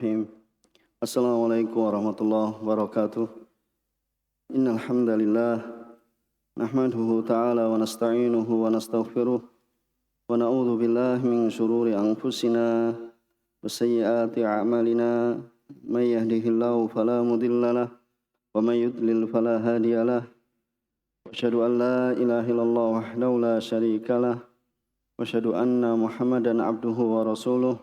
Bismillahirrahmanirrahim. Assalamualaikum warahmatullahi wabarakatuh. Innal hamdalillah nahmaduhu ta'ala wa nasta'inuhu wa nastaghfiruh wa na'udzu billahi min shururi anfusina wa sayyiati a'malina may yahdihillahu fala mudilla lahu wa may yudlil fala hadiya lahu. Wa asyhadu an la ilaha illallah wahdahu la syarika lahu wa asyhadu anna Muhammadan abduhu wa rasuluh.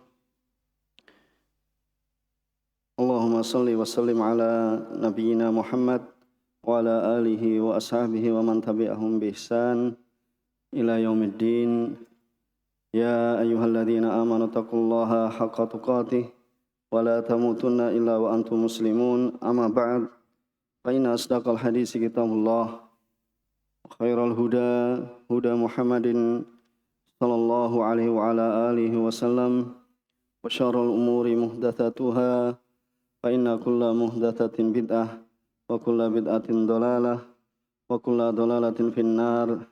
Allahumma salli wa sallim ala nabiyyina Muhammad wa ala alihi wa ashabihi wa man tabi'ahum bi ihsan ila yaumiddin. Ya ayyuhalladzina amanu taqullaha haqqa tuqatih wa la tamutunna illa wa antum muslimun. Amma ba'd, fa inna asdaqal hadisi kitabullah wa khairal huda huda Muhammadin sallallahu alaihi wa ala alihi wa sallam wa syarrul umuri muhdatsatuha fa inna kulla muhdatsatin bid'ah wa kulla bid'atin dhalalah wa kulla dhalalatin finnar.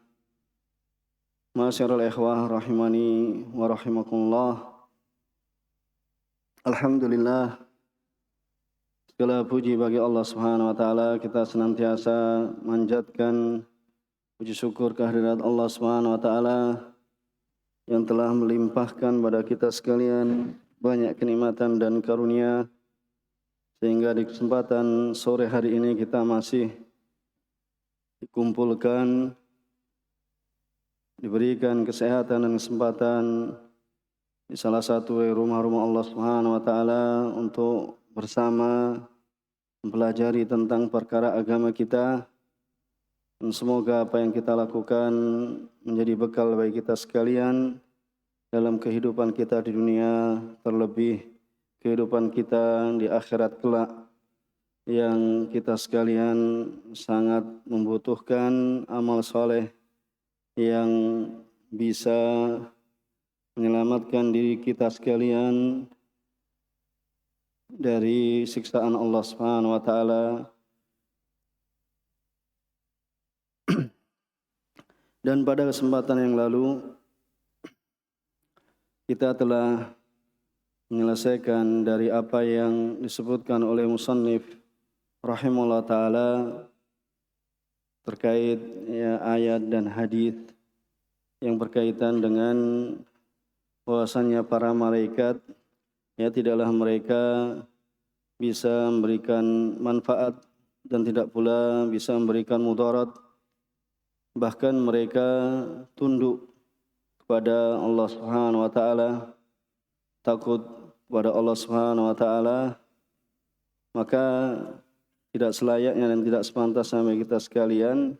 Ma'asyiral ikhwah rahimani wa rahimakumullah. Alhamdulillah, segala puji bagi Allah Subhanahu wa taala. Kita senantiasa manjatkan puji syukur kehadirat Allah Subhanahu wa taala yang telah melimpahkan pada kita sekalian banyak kenikmatan dan karunia, sehingga di kesempatan sore hari ini kita masih dikumpulkan, diberikan kesehatan dan kesempatan di salah satu rumah-rumah Allah Subhanahu wa taala untuk bersama mempelajari tentang perkara agama kita. Dan semoga apa yang kita lakukan menjadi bekal bagi kita sekalian dalam kehidupan kita di dunia, terlebih kehidupan kita di akhirat kelak, yang kita sekalian sangat membutuhkan amal soleh yang bisa menyelamatkan diri kita sekalian dari siksaan Allah Subhanahu wa taala. Dan pada kesempatan yang lalu kita telah menyelesaikan dari apa yang disebutkan oleh musannif rahimahullah ta'ala terkait ayat dan hadis yang berkaitan dengan bahwasannya para malaikat tidaklah mereka bisa memberikan manfaat dan tidak pula bisa memberikan mudarat, bahkan mereka tunduk kepada Allah Subhanahu wa taala, takut kepada Allah Subhanahu wa taala. Maka tidak selayaknya dan tidak sepantasnya bagi kita sekalian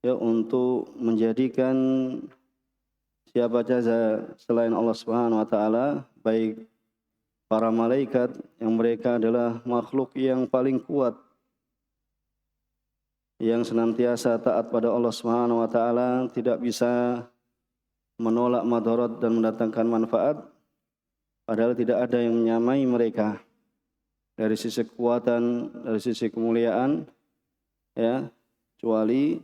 untuk menjadikan siapa saja selain Allah Subhanahu wa taala, baik para malaikat yang mereka adalah makhluk yang paling kuat, yang senantiasa taat pada Allah Subhanahu wa taala, tidak bisa menolak madarat dan mendatangkan manfaat, padahal tidak ada yang menyamai mereka dari sisi kekuatan, dari sisi kemuliaan, kecuali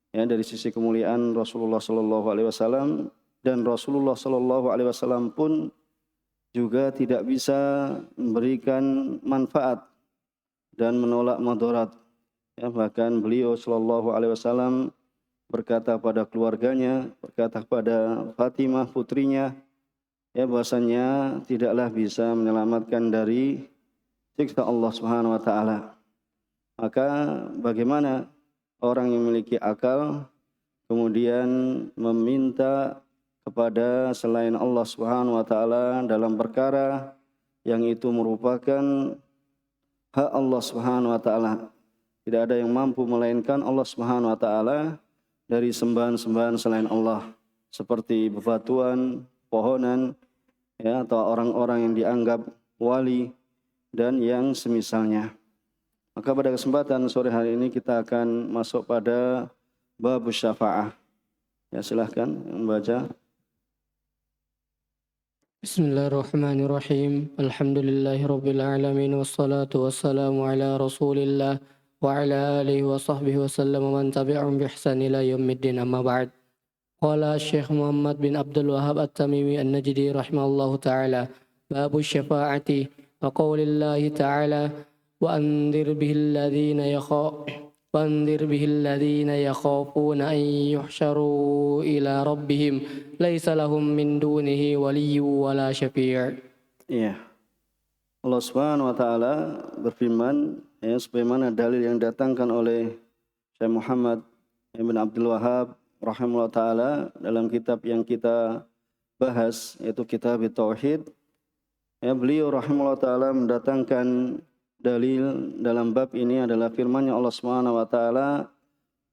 dari sisi kemuliaan Rasulullah sallallahu alaihi wasallam. Dan Rasulullah sallallahu alaihi wasallam pun juga tidak bisa memberikan manfaat dan menolak madarat. Bahkan beliau sallallahu alaihi wasallam berkata pada keluarganya, berkata kepada Fatimah putrinya, bahwasanya tidaklah bisa menyelamatkan dari siksa Allah Subhanahu wa taala. Maka bagaimana orang yang memiliki akal kemudian meminta kepada selain Allah Subhanahu wa taala dalam perkara yang itu merupakan hak Allah Subhanahu wa taala. Tidak ada yang mampu melainkan Allah Subhanahu wa taala dari sembahan-sembahan selain Allah, seperti bebatuan, pohonan, atau orang-orang yang dianggap wali dan yang semisalnya. Maka pada kesempatan sore hari ini kita akan masuk pada bab syafa'ah. Silahkan membaca. Bismillahirrahmanirrahim. Alhamdulillahirabbil alamin wassalatu wassalamu ala Rasulillah wa ala alihi wa sahbihi wasallam wa man tabi'ahum bi ihsan ila yaumiddin. Amma ba'd. Qala Syekh Muhammad bin Abdul Wahhab At-Tamimi An-Najdi rahimahullahu taala, babu syafa'ati وقول الله تعالى وأنذر به الذين يخافون أن يحشروا إلى ربهم ليس لهم من دونه ولي ولا شفيع. Iya. Allah Subhanahu wa taala berfirman, ya, sebagaimana dalil yang datangkan oleh Syekh Muhammad bin Abdul Wahhab rahimahullah taala dalam kitab yang kita bahas, yaitu Kitab Tauhid. Ya, beliau rahimahullah taala mendatangkan dalil dalam bab ini adalah firman-Nya Allah Subhanahu wa taala,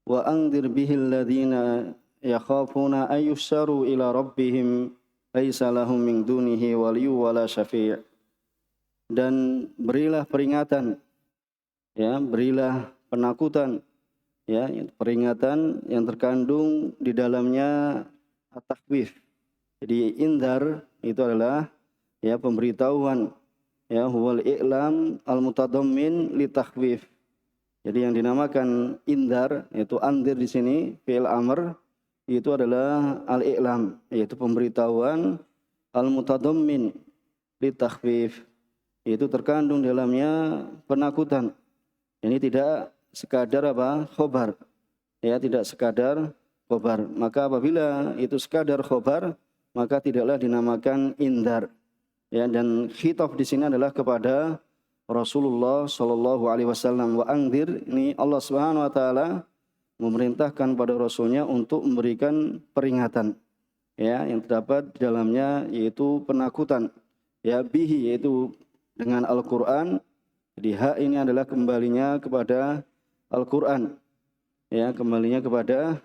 wa anzir bihil ladzina yakhafuna ayyusharu ila rabbihim laisa lahum min dunihi waliyyu wala syafi'. Dan berilah peringatan, ya, berilah penakutan, ya, peringatan yang terkandung di dalamnya at-takhwif. Jadi indar itu adalah, ya, pemberitahuan, ya, huwal i'lam al-mutadammin li takhwif. Jadi yang dinamakan indar, yaitu andir di sini fi'il amr, itu adalah al-i'lam, yaitu pemberitahuan, al-mutadammin li takhwif, itu terkandung dalamnya penakutan. Ini tidak sekadar khobar, ya, tidak sekadar khobar. Maka apabila itu sekadar khobar, maka tidaklah dinamakan indar. Ya, dan khitab di sini adalah kepada Rasulullah Shallallahu Alaihi Wasallam. Wa angdir, ini Allah Subhanahu Wa Taala memerintahkan pada Rasulnya untuk memberikan peringatan, ya, yang terdapat di dalamnya yaitu penakutan, ya, bihi, yaitu dengan Al-Quran. Jadi hak ini adalah kembalinya kepada Al-Quran, ya, kembalinya kepada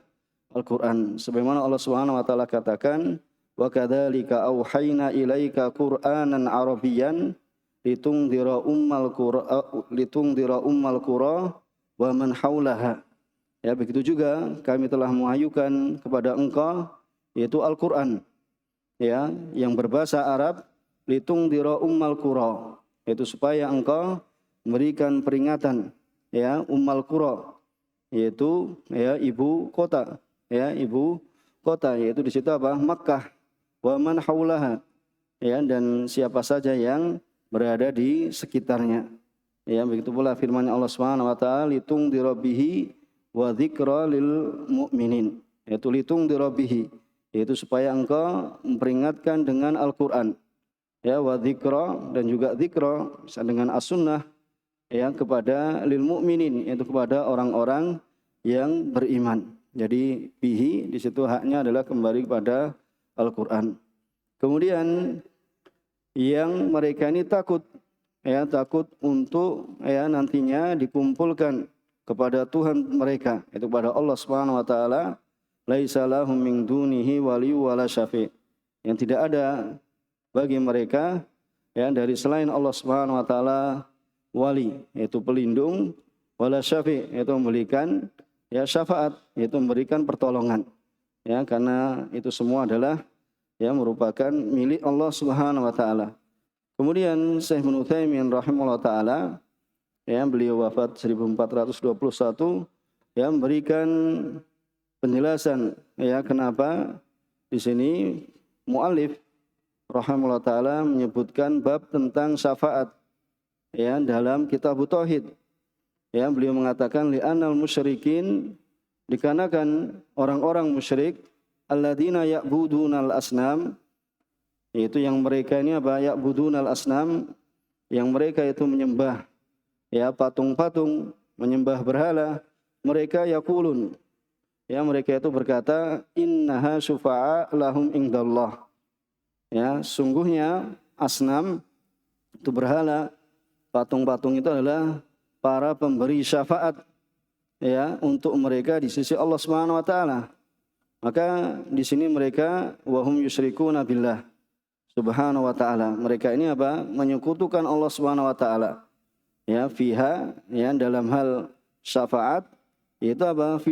Al-Quran. Sebagaimana Allah Subhanahu Wa Taala katakan, wa kadzalika auhayna ilaika Qur'anan Arabiyyan litungdira ummal qura wa man haulaha. Ya, begitu juga kami telah mewahyukan kepada engkau yaitu Al-Quran, ya, yang berbahasa Arab, litungdira ummal qura, yaitu supaya engkau memberikan peringatan, ya, ummal qura, yaitu, ya, ibu kota, ya, ibu kota, yaitu di situ Makkah, wa man haulaha, ya, dan siapa saja yang berada di sekitarnya. Ya, begitu pula firman Allah Subhanahu wa taala, litungdira bihi wa dzikra lil mu'minin, yaitu litungdira bihi, yaitu supaya engkau memperingatkan dengan Al-Qur'an, ya, wa dzikra, dan juga dzikra dengan as-sunnah, ya, kepada lil mu'minin, yaitu kepada orang-orang yang beriman. Jadi bihi di situ haknya adalah kembali kepada Al-Quran. Kemudian yang mereka ini takut, ya, takut untuk, ya, nantinya dikumpulkan kepada Tuhan mereka, yaitu kepada Allah Subhanahu wa taala, laisa lahum min dunihi waliyyu wala syafi', yang tidak ada bagi mereka, ya, dari selain Allah Subhanahu wa taala wali, yaitu pelindung, wala syafi', yaitu memberikan, ya, syafaat, yaitu memberikan pertolongan, ya, karena itu semua adalah, ya, merupakan milik Allah Subhanahu wa taala. Kemudian Syekh Ibnu Utsaimin rahimahullah taala, ya, beliau wafat 1421, ya, memberikan penjelasan, ya, kenapa di sini muallif rahimahullah taala menyebutkan bab tentang syafaat, ya, dalam kitab tauhid. Ya, beliau mengatakan li'annal musyrikin, dikarenakan orang-orang musyrik, alladzina ya'budunal asnam, yaitu yang mereka ini ya'budunal asnam, yang mereka itu menyembah, ya, patung-patung, menyembah berhala. Mereka yaqulun, ya, mereka itu berkata, innaha syufa'a lahum indallah, ya, sungguhnya asnam itu berhala, patung-patung itu adalah para pemberi syafaat, ya, untuk mereka di sisi Allah Subhanahu wa taala. Maka di sini mereka wahum yusyrikuna billah Subhanahu wa taala. Mereka ini menyekutukan Allah Subhanahu wa taala. Ya, fiha, ya, dalam hal syafaat, yaitu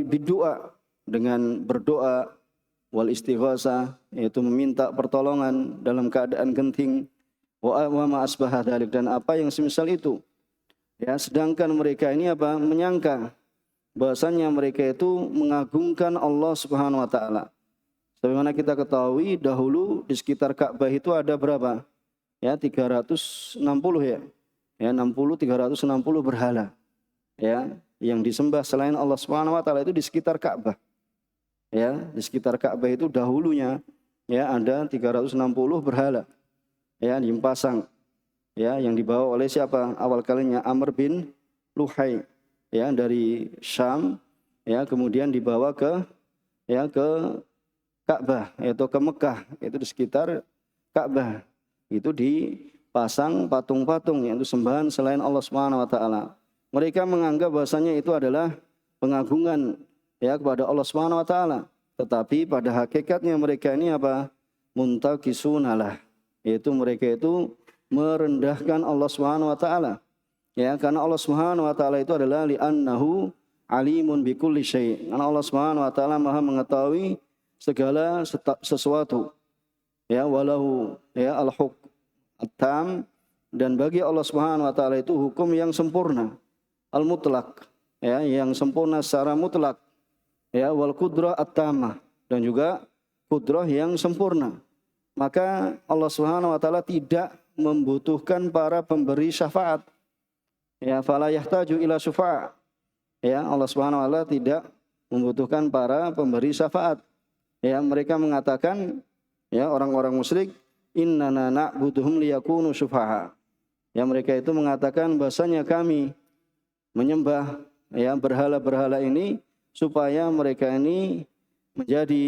bidua, dengan berdoa, wal istighosah, yaitu meminta pertolongan dalam keadaan genting, wa ma asbaha dzalik, dan apa yang semisal itu. Ya, sedangkan mereka ini menyangka bahwasanya mereka itu mengagungkan Allah Subhanahu wa taala. Sebagaimana kita ketahui dahulu di sekitar Ka'bah itu ada berapa? ya 360 ya. Ya 360 berhala. Ya, yang disembah selain Allah Subhanahu wa taala itu di sekitar Ka'bah. Ya, di sekitar Ka'bah itu dahulunya ya ada 360 berhala. Ya, dipasang. Ya, yang dibawa oleh siapa? Awal kalinya Amr bin Luhai ya dari Syam, ya kemudian dibawa ke Ka'bah yaitu ke Mekah, itu di sekitar Ka'bah. Itu dipasang patung-patung yaitu sembahan selain Allah Subhanahu wa taala. Mereka menganggap bahasanya itu adalah pengagungan ya kepada Allah Subhanahu wa taala. Tetapi pada hakikatnya mereka ini apa? Muntaqisunalah. Yaitu mereka itu merendahkan Allah Subhanahu wa taala. Ya, karena Allah Subhanahu wa taala itu adalah li'annahu alimun bikulli syai'. Karena Allah Subhanahu wa taala Maha mengetahui segala sesuatu. Ya, walahu ya al-hukm at-tam, dan bagi Allah Subhanahu wa taala itu hukum yang sempurna, al-mutlaq, ya, yang sempurna secara mutlak. Ya, wal qudrah at-tamah, dan juga qudrah yang sempurna. Maka Allah Subhanahu wa taala tidak membutuhkan para pemberi syafaat. Ya, fala yahtaju ila syufa'. Ya, Allah Subhanahu wa taala tidak membutuhkan para pemberi syafaat. Ya, mereka mengatakan ya orang-orang musyrik, innana na'buduhum liyakunu syufa'a. Ya, mereka itu mengatakan bahasanya kami menyembah ya berhala-berhala ini supaya mereka ini menjadi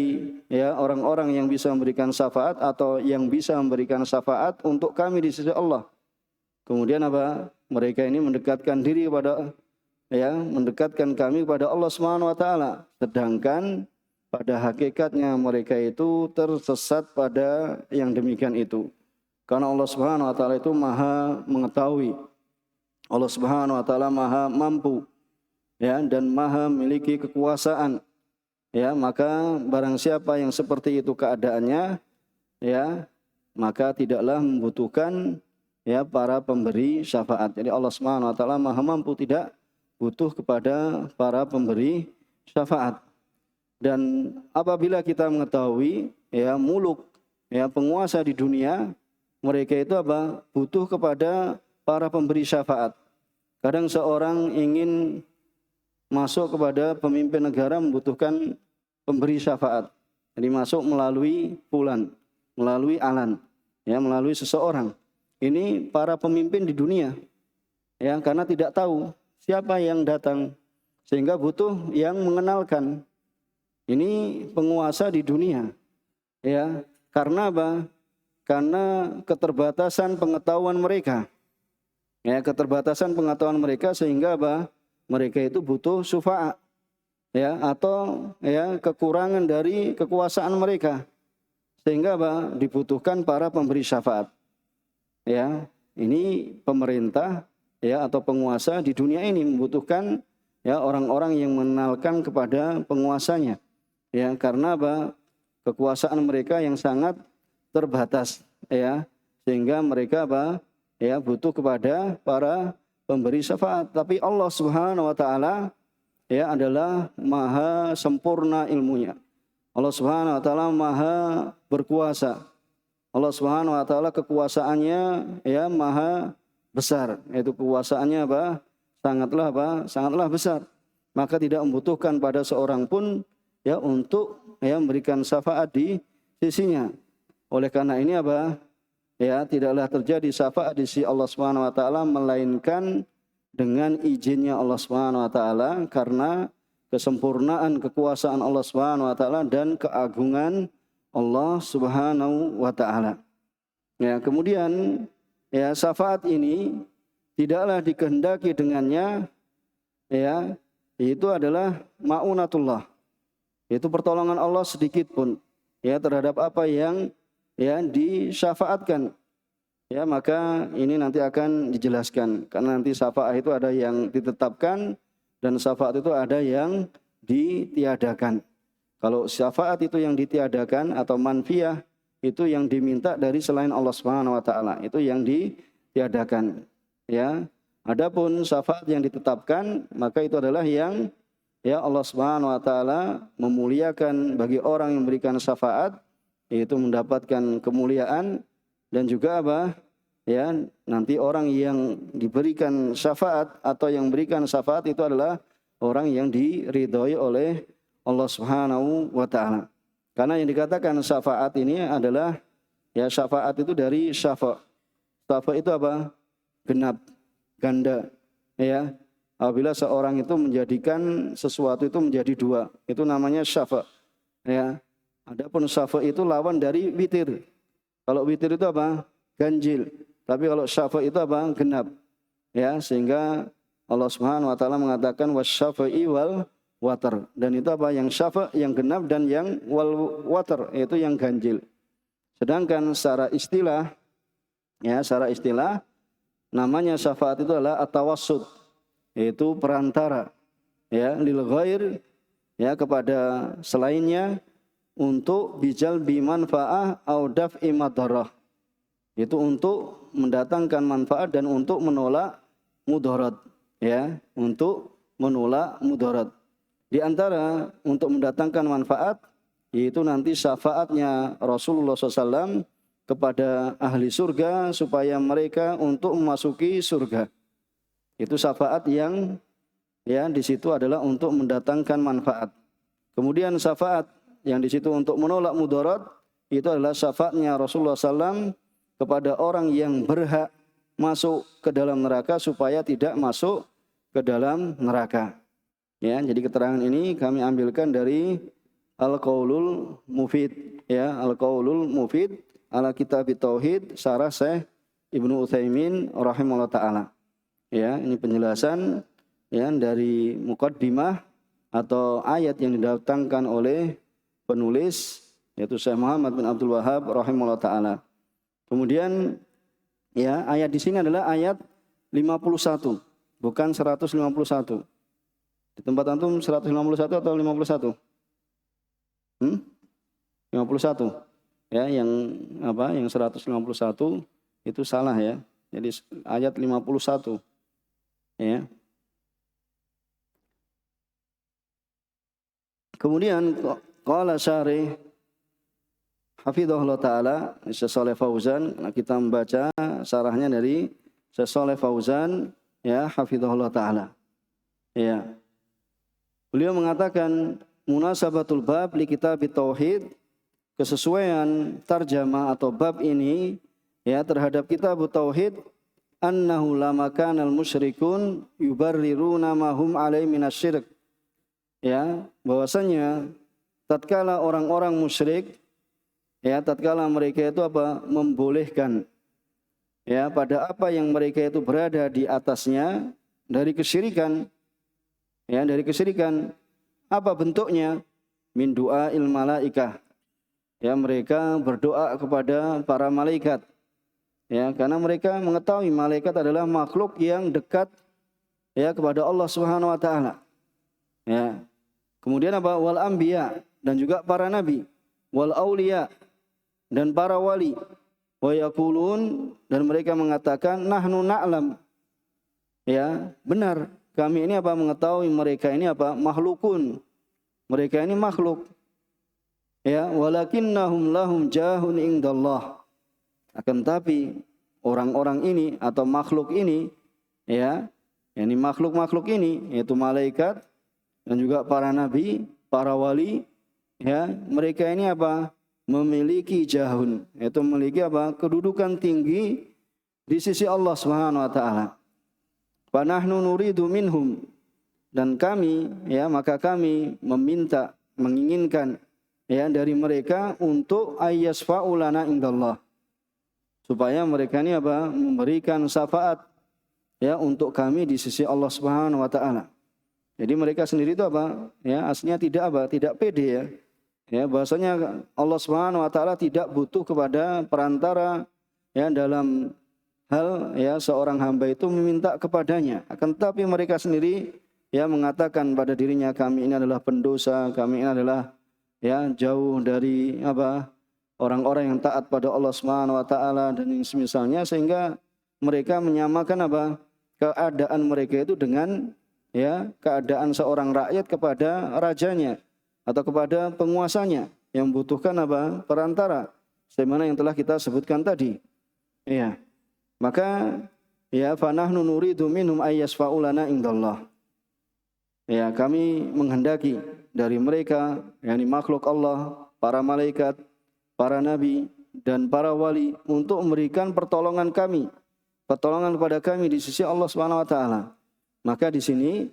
ya orang-orang yang bisa memberikan syafaat atau yang bisa memberikan syafaat untuk kami di sisi Allah. Kemudian apa? Mereka ini mendekatkan diri kepada mendekatkan kami kepada Allah Subhanahu wa taala. Sedangkan pada hakikatnya mereka itu tersesat pada yang demikian itu. Karena Allah Subhanahu wa taala itu Maha mengetahui. Allah Subhanahu wa taala Maha mampu ya dan Maha memiliki kekuasaan. Ya, maka barang siapa yang seperti itu keadaannya ya, maka tidaklah membutuhkan ya para pemberi syafaat. Jadi Allah Subhanahu wa taala Maha mampu, tidak butuh kepada para pemberi syafaat. Dan apabila kita mengetahui ya muluk ya penguasa di dunia, mereka itu apa? Butuh kepada para pemberi syafaat. Kadang seorang ingin masuk kepada pemimpin negara membutuhkan pemberi syafaat. Jadi masuk melalui fulan, melalui alan, ya melalui seseorang. Ini para pemimpin di dunia. Ya, karena tidak tahu siapa yang datang sehingga butuh yang mengenalkan. Ini penguasa di dunia. Ya, karena apa? Karena keterbatasan pengetahuan mereka. Ya, keterbatasan pengetahuan mereka sehingga apa? Mereka itu butuh syufa'a. Ya, atau ya kekurangan dari kekuasaan mereka. Sehingga apa? Dibutuhkan para pemberi syafaat. Ya, ini pemerintah ya atau penguasa di dunia ini membutuhkan ya orang-orang yang mengenalkan kepada penguasanya. Ya, karena apa? Kekuasaan mereka yang sangat terbatas ya, sehingga mereka apa? Ya, butuh kepada para pemberi syafaat. Tapi Allah Subhanahu wa taala ya adalah Maha sempurna ilmunya. Allah Subhanahu wa taala Maha berkuasa. Allah Subhanahu wa taala kekuasaannya ya Maha besar. Yaitu kekuasaannya apa? Sangatlah besar. Maka tidak membutuhkan pada seorang pun ya untuk ya memberikan syafaat di sisinya. Oleh karena ini apa? Ya, tidaklah terjadi syafaat di sisi Allah Subhanahu wa taala melainkan dengan izinnya Allah Subhanahu wa taala, karena kesempurnaan kekuasaan Allah Subhanahu wa taala dan keagungan Allah Subhanahu wa taala. Ya, kemudian ya syafaat ini tidaklah dikehendaki dengannya ya, itu adalah ma'unatullah. Itu pertolongan Allah sedikit pun ya terhadap apa yang ya disyafaatkan. Ya, maka ini nanti akan dijelaskan karena nanti syafaat itu ada yang ditetapkan dan syafaat itu ada yang ditiadakan. Kalau syafaat itu yang ditiadakan atau manfiyah itu yang diminta dari selain Allah Subhanahu wa taala, itu yang ditiadakan. Ya. Adapun syafaat yang ditetapkan maka itu adalah yang ya Allah Subhanahu wa taala memuliakan bagi orang yang memberikan syafaat, yaitu mendapatkan kemuliaan dan juga apa? ya nanti orang yang diberikan syafaat atau yang berikan syafaat itu adalah orang yang diridhoi oleh Allah Subhanahu wa taala. Karena yang dikatakan syafaat ini adalah ya syafaat itu dari syafa. Syafa itu apa? Genap, ganda, ya. Apabila seorang itu menjadikan sesuatu itu menjadi dua, itu namanya syafa. Ya. Adapun syafa itu lawan dari witir. Kalau witir itu apa? Ganjil. Tapi kalau syafa itu apa? Genap. Ya, sehingga Allah Subhanahu wa taala mengatakan wasyafa'i wal watar. Dan itu apa? Yang syafa, yang genap dan yang wal watar, yaitu yang ganjil. Sedangkan secara istilah namanya syafaat itu adalah at-tawassut, yaitu perantara ya lil ghair ya kepada selainnya untuk bijal bimanfaah au daf'i madarrah. Itu untuk mendatangkan manfaat dan untuk menolak mudarat, ya, untuk menolak mudarat. Di antara untuk mendatangkan manfaat yaitu nanti syafaatnya Rasulullah SAW kepada ahli surga supaya mereka untuk memasuki surga. Itu syafaat yang ya di situ adalah untuk mendatangkan manfaat. Kemudian syafaat yang di situ untuk menolak mudarat itu adalah syafaatnya Rasulullah SAW kepada orang yang berhak masuk ke dalam neraka supaya tidak masuk ke dalam neraka. Ya, jadi keterangan ini kami ambilkan dari Al-Qaulul Mufid, ya, Al-Qaulul Mufid ala Kitab Tauhid syarah Syekh Ibnu Utsaimin rahimahullah taala. Ya, ini penjelasan ya dari muqaddimah atau ayat yang didatangkan oleh penulis yaitu Syekh Muhammad bin Abdul Wahhab rahimahullah taala. Kemudian ya ayat di sini adalah ayat 51, bukan 151. Di tempat antum 151 atau 51? 51. Ya, yang apa? Yang 151 itu salah ya. Jadi ayat 51. Ya. Kemudian qala syarih hafizahullah taala Syekh Shalih Fauzan, kita membaca syarahnya dari Syekh Shalih Fauzan ya hafizahullah taala. Ya. Beliau mengatakan munasabatul bab li kitab tauhid, kesesuaian tarjamah atau bab ini ya terhadap kitab tauhid, annahu lama kanal musyrikun yubarriruna ma hum alaihi minasyirk. Ya, bahwasanya tatkala orang-orang musyrik ya tatkala mereka itu apa? Membolehkan ya pada apa yang mereka itu berada di atasnya dari kesyirikan. Ya, dari kesyirikan. Apa bentuknya? Min du'ail malaikah. Ya, mereka berdoa kepada para malaikat. Ya, karena mereka mengetahui malaikat adalah makhluk yang dekat ya kepada Allah Subhanahu wa taala. Ya. Kemudian apa? Wal anbiya, dan juga para nabi, wal auliya, dan para wali. Wa yaqulun, dan mereka mengatakan nahnu na'lam. Ya, benar. Kami ini apa? Mengetahui mereka ini apa? Makhlukun. Mereka ini makhluk. Ya, walakinnahum lahum jahun indallah. Akan tapi orang-orang ini atau makhluk ini ya, yakni makhluk-makhluk ini yaitu malaikat dan juga para nabi, para wali, ya, mereka ini apa? Memiliki jahun, yaitu memiliki apa? Kedudukan tinggi di sisi Allah Subhanahu wa taala. Wa nahnu nuridu minhum, dan kami ya maka kami meminta, menginginkan ya dari mereka untuk ayyasfa'u lana indallah, supaya mereka ini apa? Memberikan syafaat ya untuk kami di sisi Allah Subhanahu wa taala. Jadi mereka sendiri itu apa? Ya, aslinya tidak apa? Tidak pede ya. Ya, bahasanya Allah Subhanahu wa taala tidak butuh kepada perantara ya dalam hal ya seorang hamba itu meminta kepadanya. Akan tetapi mereka sendiri ya mengatakan pada dirinya, kami ini adalah pendosa, kami ini adalah ya jauh dari apa? Orang-orang yang taat pada Allah Subhanahu wa taala dan yang semisalnya, sehingga mereka menyamakan apa? Keadaan mereka itu dengan ya keadaan seorang rakyat kepada rajanya atau kepada penguasanya yang membutuhkan apa? Perantara. Sebagaimana yang telah kita sebutkan tadi. Iya. Maka ya fa nahnu nuridu minhum ay yasfa'u lana indallah. Ya, kami menghendaki dari mereka, yakni makhluk Allah, para malaikat, para nabi dan para wali untuk memberikan pertolongan kepada kami di sisi Allah Subhanahu wa taala. Maka di sini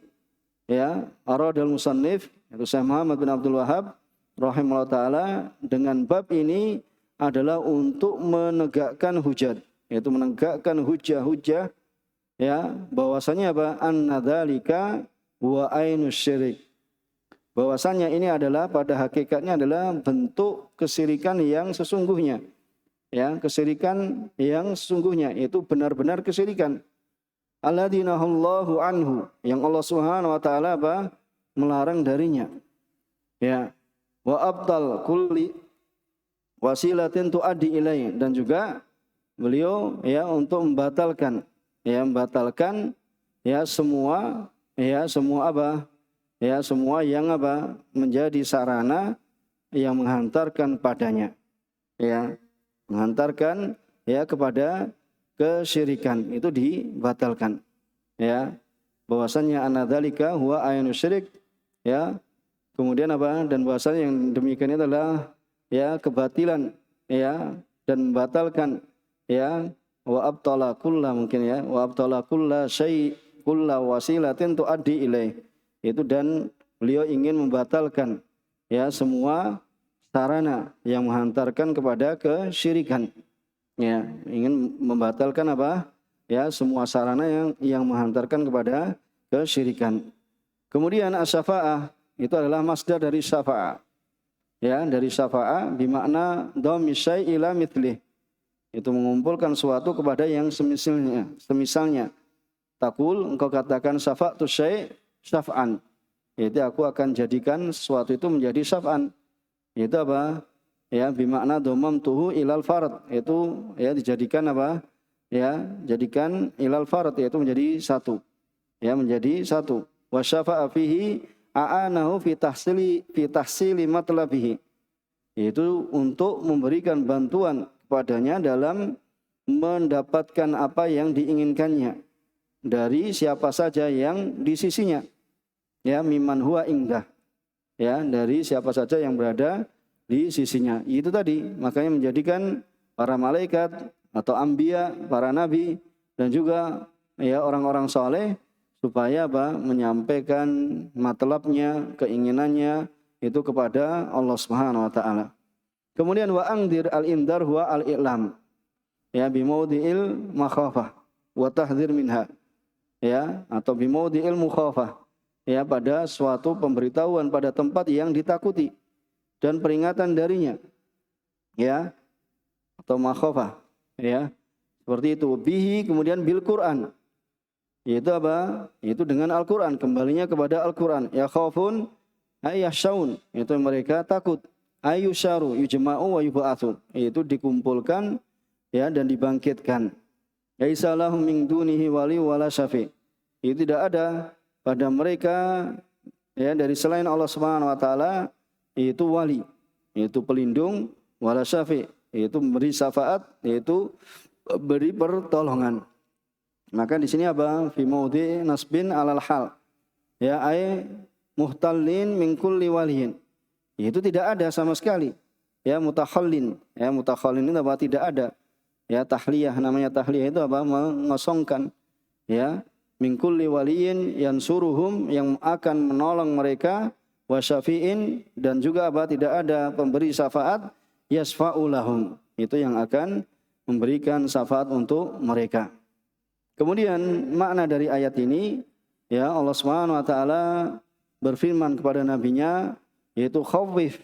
ya, aradal musannif yaitu Syekh Muhammad bin Abdul Wahhab rahimahullah taala dengan bab ini adalah untuk menegakkan hujjah, yaitu menegakkan hujjah-hujjah ya, bahwasanya apa? Annadzalika wa ainus syirik. Bahwasanya ini adalah pada hakikatnya adalah bentuk kesyirikan yang sesungguhnya. Ya, kesyirikan yang sesungguhnya itu benar-benar kesyirikan. Alladzina Allahu anhu, yang Allah Subhanahu wa taala apa? Melarang darinya. Ya. Wa abtal kulli wasilatin tuaddi ilaihi, dan juga beliau ya untuk membatalkan ya semua apa? Ya, semua yang apa? Menjadi sarana yang menghantarkan padanya. Ya, menghantarkan ya kepada kesyirikan, itu dibatalkan. Ya, bahwasanya anadzalika huwa ainus syirik. Ya, kemudian apa? Dan bahwasanya yang demikian itu adalah ya kebatilan ya, dan membatalkan ya wa abtala kulla, mungkin ya, wa abtala kulla syai' kulla wasilatin tuaddi ilaih. Itu, dan beliau ingin membatalkan ya semua sarana yang menghantarkan kepada kesyirikan. Ya, ingin membatalkan apa? Ya, semua sarana yang menghantarkan kepada kesyirikan. Kemudian as-syafa'ah itu adalah masdar dari syafa'ah. Ya, dari syafa'ah bermakna dhammi syai' ila mithlih. Itu mengumpulkan suatu kepada yang semisalnya. Takul, engkau katakan syafa'tu syai' syaf'an. Yaitu aku akan jadikan sesuatu itu menjadi syaf'an. Itu apa? Ya, bermakna dhammamtuhu ilal fard. Itu ya dijadikan apa? Ya, jadikan ilal fard, yaitu menjadi satu. Ya, menjadi satu. Wa syafa'a fihi a'anahu fi tahsili matlabihi. Itu untuk memberikan bantuan kepadanya dalam mendapatkan apa yang diinginkannya dari siapa saja yang di sisinya. Ya, mimman huwa indah. Ya, dari siapa saja yang berada di sisinya. Itu tadi, makanya menjadikan para malaikat atau anbiya, para nabi dan juga ya orang-orang saleh supaya apa? Menyampaikan matlabnya, keinginannya itu kepada Allah Subhanahu wa taala. Kemudian wa angdir al-indar huwa al-i'lam. Ya, bimaudhi'il makhafah wa tahdhir minha. Ya, atau bimaudhi'il mukhafah. Ya, pada suatu pemberitahuan pada tempat yang ditakuti dan peringatan darinya. Ya, atau makhafah. Ya, seperti itu. Bihi, kemudian bil Quran. Yaitu apa? Itu dengan Al-Quran, kembalinya kepada Al-Quran. Ya khafun ayyashaun, itu mereka takut. Ayyusharu yujma'u wa yub'atsu, itu dikumpulkan ya dan dibangkitkan. Laisa lahum min dunihi wali wala syafi'. Itu tidak ada pada mereka ya dari selain Allah Subhanahu wa taala itu wali, yaitu pelindung, wala syafi', yaitu memberi syafaat, yaitu beri pertolongan. Maka di sini apa? Fi maudhi nasbin alal hal. Ya, ay muhtallin min kulli waliyin. Itu tidak ada sama sekali. Ya, mutakhallin. Ya, mutakhallin itu apa? Tidak ada. Ya, tahliyah, namanya tahliyah itu apa? Mengosongkan. Ya, min kulli waliyin yansuruhum, yang akan menolong mereka, wa syafi'in, dan juga apa? Tidak ada pemberi syafaat, yasfa'u lahum. Itu yang akan memberikan syafaat untuk mereka. Kemudian makna dari ayat ini, ya, Allah Subhanahu wa taala berfirman kepada nabinya, yaitu khawif,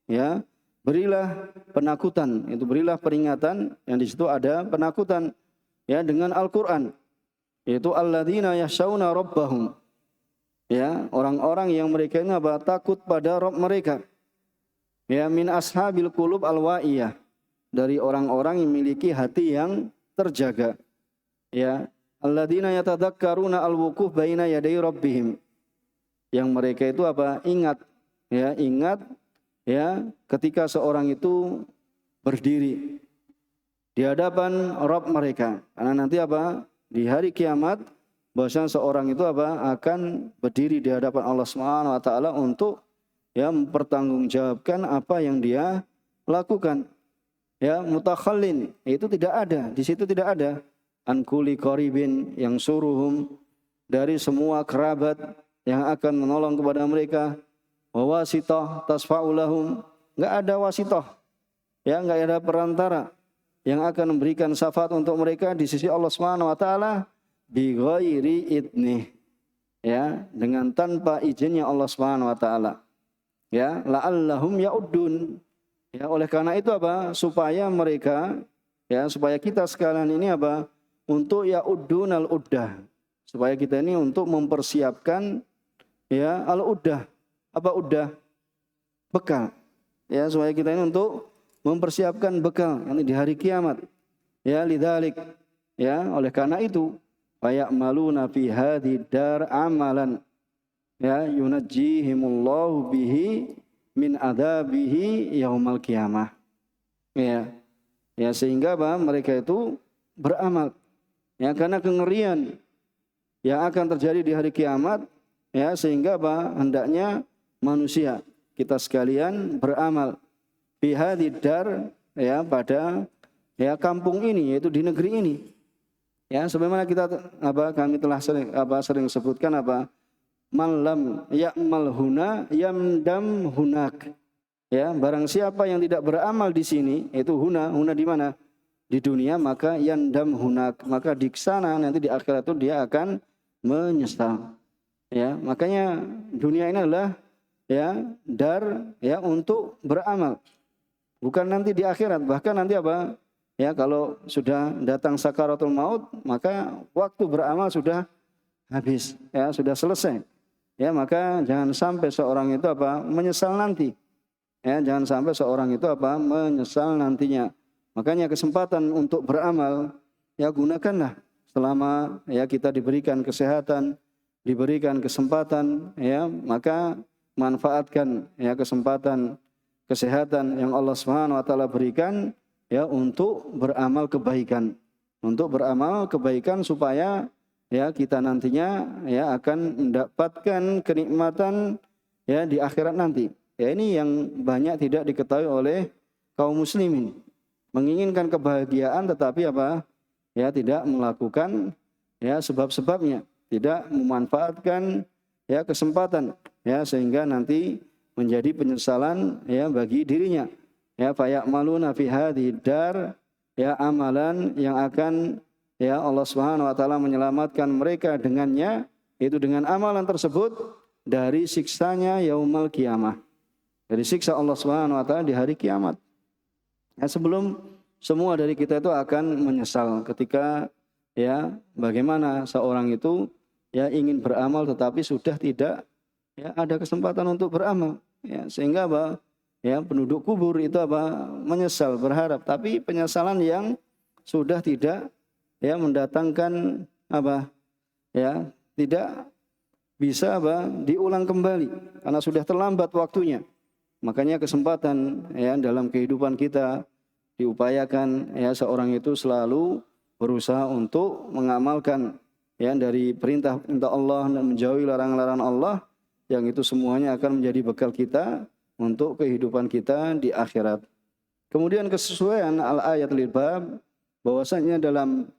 ya, berilah penakutan, itu berilah peringatan, yang di situ ada penakutan ya dengan Al-Qur'an, yaitu alladzina yakhshawna rabbahum. Ya, orang-orang yang mereka ini apa? Takut pada Rabb mereka. Ya, min ashabil qulub al-wa'iyah, dari orang-orang yang memiliki hati yang terjaga. Ya, alladzina yatadzakkaruna al-wuquf baina yaday rabbihim. Yang mereka itu apa? Ingat ya ketika seorang itu berdiri di hadapan Rabb mereka. Karena nanti apa? Di hari kiamat bahwasanya seorang itu apa? Akan berdiri di hadapan Allah Subhanahu wa taala untuk ya mempertanggungjawabkan apa yang dia lakukan. Ya, mutakhallin itu tidak ada, di situ tidak ada an kulli qaribin yang suruhum dari semua kerabat yang akan menolong kepada mereka, wa wasitah tasfa'u lahum, enggak ada wasitah. Ya, enggak ada perantara yang akan memberikan syafaat untuk mereka di sisi Allah Subhanahu wa taala bi ghairi idnih. Ya, dengan tanpa izinnya Allah Subhanahu wa taala. Ya, la'allahum ya'uddun. Ya, oleh karena itu apa? Supaya mereka, ya, supaya kita sekalian ini apa? Untuk ya'uddunal uddah. Supaya kita ini untuk mempersiapkan ya al-uddah. Apa uddah? Bekal. Ya, supaya kita ini untuk mempersiapkan bekal nanti di hari kiamat. Ya, lidzalik. Ya, oleh karena itu, faya'maluna fi hadhid dar amalan. Ya, yunajjihimullahu bihi min adabihi yaumal qiyamah. Ya. Ya, sehingga apa? Mereka itu beramal. Ya, karena kengerian yang akan terjadi di hari kiamat, ya, sehingga apa? Hendaknya manusia kita sekalian beramal fi hadhid dar, ya, pada ya kampung ini, yaitu di negeri ini. Ya, sebagaimana kita kami telah sering sebutkan man lam ya'mal huna yamdam hunak. Ya, barang siapa yang tidak beramal di sini, itu huna di mana? Di dunia, maka yandam hunak, maka di sana nanti di akhirat itu dia akan menyesal. Ya, makanya dunia ini adalah ya dar ya untuk beramal. Bukan nanti di akhirat, bahkan nanti apa? Ya, kalau sudah datang sakaratul maut, maka waktu beramal sudah habis, ya, sudah selesai. Ya, maka jangan sampai seorang itu menyesal nanti. Ya, jangan sampai seorang itu menyesal nantinya. Makanya kesempatan untuk beramal ya gunakanlah selama ya kita diberikan kesehatan, diberikan kesempatan, ya, maka manfaatkan ya kesempatan kesehatan yang Allah Subhanahu wa taala berikan ya untuk beramal kebaikan. Untuk beramal kebaikan supaya ya kita nantinya ya akan mendapatkan kenikmatan ya di akhirat nanti. Ya, ini yang banyak tidak diketahui oleh kaum muslimin. Menginginkan kebahagiaan tetapi ya tidak melakukan ya sebab-sebabnya, tidak memanfaatkan ya kesempatan ya sehingga nanti menjadi penyesalan ya bagi dirinya. Ya, faya'maluna fi hadhid dar, ya, amalan yang akan ya Allah Subhanahu wa taala menyelamatkan mereka dengannya, itu dengan amalan tersebut dari siksanya yaumal qiyamah. Dari siksa Allah Subhanahu wa taala di hari kiamat. Ya, sebelum semua dari kita itu akan menyesal ketika ya bagaimana seorang itu ya ingin beramal tetapi sudah tidak ya ada kesempatan untuk beramal. Ya, sehingga ya penduduk kubur itu menyesal, berharap, tapi penyesalan yang sudah tidak ya mendatangkan ya tidak bisa diulang kembali karena sudah terlambat waktunya. Makanya kesempatan ya dalam kehidupan kita diupayakan ya seorang itu selalu berusaha untuk mengamalkan ya dari perintah-perintah Allah dan menjauhi larangan-larangan Allah, yang itu semuanya akan menjadi bekal kita untuk kehidupan kita di akhirat. Kemudian kesesuaian al-ayat lil bab, bahwasanya dalam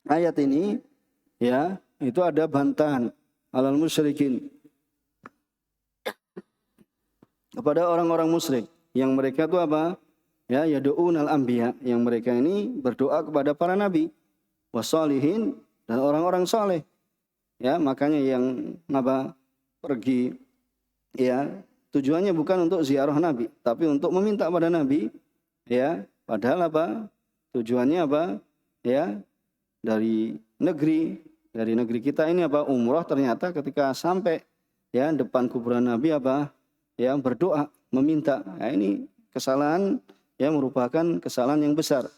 ayat ini ya itu ada bantahan alal musyrikin kepada orang-orang musyrik yang mereka itu ya yad'unal anbiya, yang mereka ini berdoa kepada para nabi, wassalihin, dan orang-orang saleh. Ya, makanya yang pergi ya tujuannya bukan untuk ziarah nabi, tapi untuk meminta pada nabi ya, padahal tujuannya ya dari negeri kita ini umrah, ternyata ketika sampai ya depan kuburan nabi ya berdoa meminta. Nah, ini kesalahan ya, merupakan kesalahan yang besar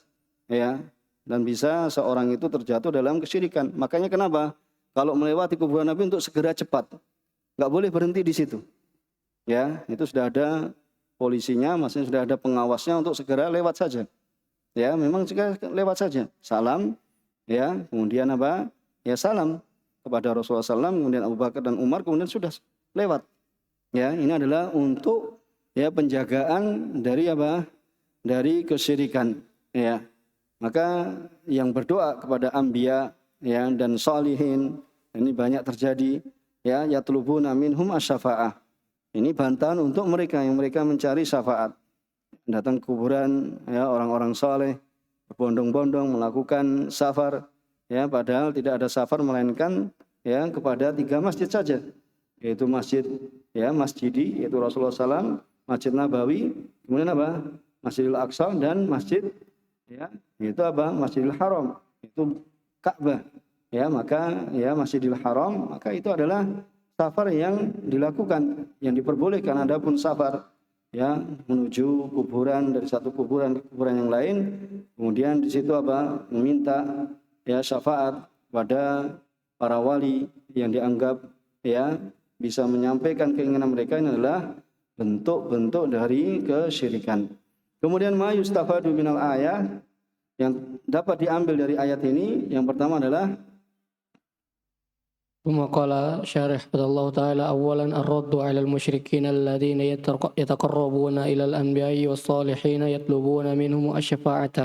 ya, dan bisa seorang itu terjatuh dalam kesyirikan. Makanya kenapa kalau melewati kuburan nabi untuk segera cepat, nggak boleh berhenti di situ. Ya, itu sudah ada polisinya, maksudnya sudah ada pengawasnya untuk segera lewat saja. Ya, memang jika lewat saja. Salam, ya, kemudian apa? Ya salam kepada Rasulullah SAW, kemudian Abu Bakar dan Umar, kemudian sudah lewat. Ya, ini adalah untuk ya penjagaan dari apa? Dari kesyirikan. Ya, maka yang berdoa kepada anbiya ya dan sholihin ini banyak terjadi. Ya, yatlubuna minhum asy-syafa'ah. Ini bantahan untuk mereka yang mereka mencari syafaat. Datang ke kuburan ya orang-orang soleh, berbondong-bondong melakukan safar ya, padahal tidak ada safar melainkan ya kepada 3 masjid saja, yaitu masjid ya Masjidi yaitu Rasulullah SAW, Masjid Nabawi, kemudian apa? Masjidil Aqsa dan masjid ya itu apa? Masjidil Haram, itu Ka'bah. Ya, maka ya Masjidil Haram, maka itu adalah safar yang dilakukan, yang diperbolehkan. Adapun safar ya menuju kuburan, dari satu kuburan ke kuburan yang lain, kemudian di situ apa? Meminta ya syafaat pada para wali yang dianggap ya bisa menyampaikan keinginan mereka, ini adalah bentuk-bentuk dari kesyirikan. Kemudian ma yustafadu minal ayat, yang dapat diambil dari ayat ini, yang pertama adalah ثم قال شارح رحمه الله تعالى أولا الرد على المشركين الذين يتقربون إلى الأنبياء والصالحين يطلبون منهم الشفاعة.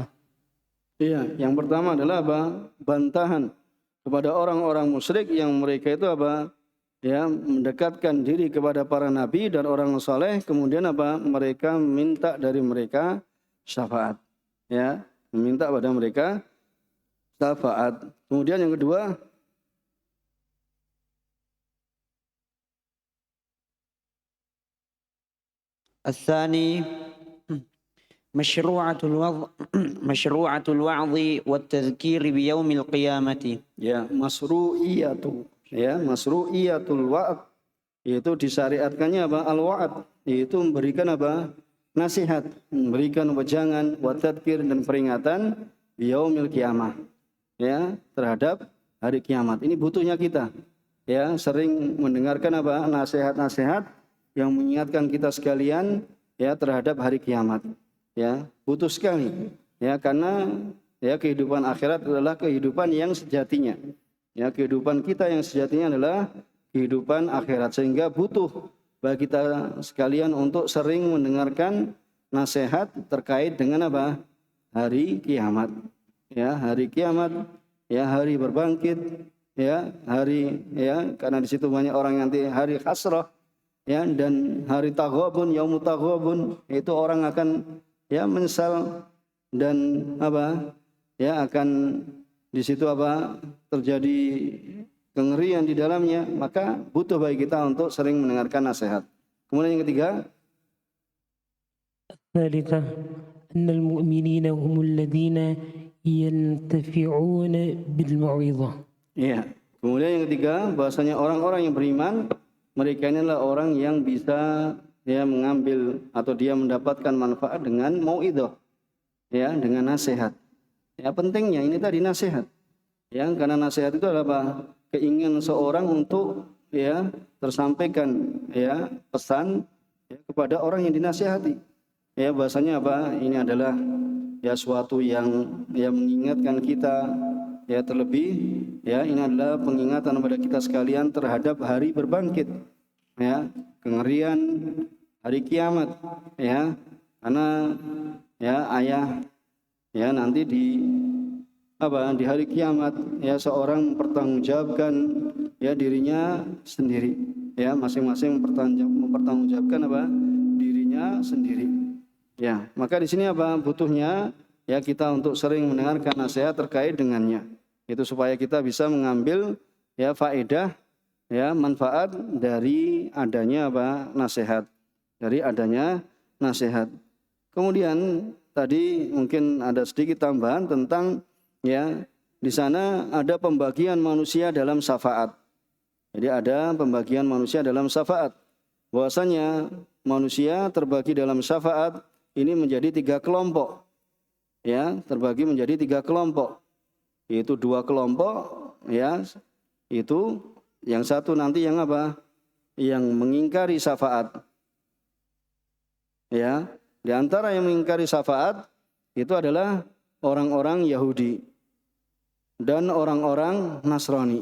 iya, yang pertama adalah apa? Bantahan kepada orang-orang musyrik yang mereka itu apa? Ya, mendekatkan diri kepada para nabi dan orang saleh, kemudian apa? Mereka minta dari mereka syafaat. Ya, meminta pada mereka syafaat. Kemudian yang kedua, الثاني مشروعة الوعظ والتذكير بيوم القيامة. ya masru'iyatul wa'd, yaitu disyariatkannya apa? Al-wa'd, yaitu memberikan apa? Nasihat, memberikan wejangan, wa tadkir dan peringatan yaumil qiyamah. Ya, terhadap hari kiamat. Ini butuhnya kita. Ya, sering mendengarkan apa? Nasihat-nasihat yang mengingatkan kita sekalian ya terhadap hari kiamat. Ya, butuh sekali. Ya, karena ya kehidupan akhirat adalah kehidupan yang sejatinya. Ya, kehidupan kita yang sejatinya adalah kehidupan akhirat, sehingga butuh bagi kita sekalian untuk sering mendengarkan nasihat terkait dengan apa? Hari kiamat. Ya, hari kiamat, ya hari berbangkit, ya hari ya karena di situ banyak orang yang nanti hari hasrah ya, dan hari taghabun, yaumut taghabun, itu orang akan ya menyesal dan apa? Ya akan di situ apa? Terjadi kengerian di dalamnya, maka butuh bagi kita untuk sering mendengarkan nasihat. Kemudian yang ketiga, الثالثة أن المؤمنين هم الذين ينتفعون بالموعظة. ya. Kemudian yang ketiga, bahasanya orang-orang yang beriman, mereka inilah orang yang bisa ya mengambil atau dia mendapatkan manfaat dengan mauidhah, ya dengan nasihat. Ya pentingnya ini tadi nasihat. Ya, karena nasihat itu adalah apa? Keinginan seorang untuk ya tersampaikan ya pesan ya, kepada orang yang dinasihati. Ya bahasanya apa? Ini adalah ya suatu yang ya mengingatkan kita ya, terlebih ya ini adalah pengingatan kepada kita sekalian terhadap hari berbangkit ya, kengerian hari kiamat ya, karena ya ayah ya nanti di apa di hari kiamat ya seorang mempertanggungjawabkan ya dirinya sendiri ya, masing-masing mempertanggungjawabkan apa dirinya sendiri ya. Maka di sini apa butuhnya ya kita untuk sering mendengarkan nasihat terkait dengannya, itu supaya kita bisa mengambil ya faedah ya manfaat dari adanya apa nasihat, dari adanya nasihat. Kemudian tadi mungkin ada sedikit tambahan tentang ya di sana ada pembagian manusia dalam syafaat. Jadi ada pembagian manusia dalam syafaat. Bahwasanya manusia terbagi dalam syafaat ini menjadi 3 kelompok. Ya, terbagi menjadi 3 kelompok. Yaitu 2 kelompok ya, itu yang satu nanti yang apa? Yang mengingkari syafaat. Ya, di antara yang mengingkari syafaat itu adalah orang-orang Yahudi dan orang-orang Nasrani.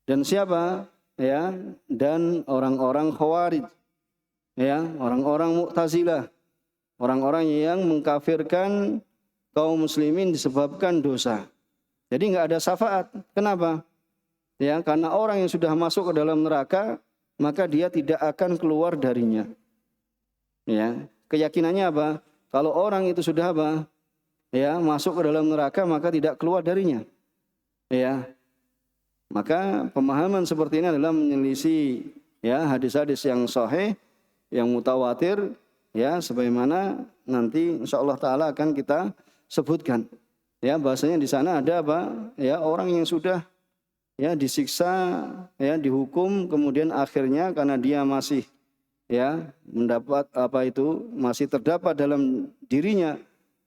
Dan siapa? Ya, dan orang-orang Khawarij. Ya, orang-orang Mu'tazilah. Orang-orang yang mengkafirkan kaum muslimin disebabkan dosa. Jadi enggak ada syafaat. Kenapa? Ya, karena orang yang sudah masuk ke dalam neraka, maka dia tidak akan keluar darinya. Ya, keyakinannya apa? Kalau orang itu sudah apa? Ya, masuk ke dalam neraka maka tidak keluar darinya. Ya. Maka pemahaman seperti ini adalah menyelisih ya hadis-hadis yang sahih, yang mutawatir, ya sebagaimana nanti insyaallah taala akan kita sebutkan. Ya, bahasanya di sana ada apa? Ya, orang yang sudah ya disiksa, ya dihukum, kemudian akhirnya karena dia masih ya mendapat masih terdapat dalam dirinya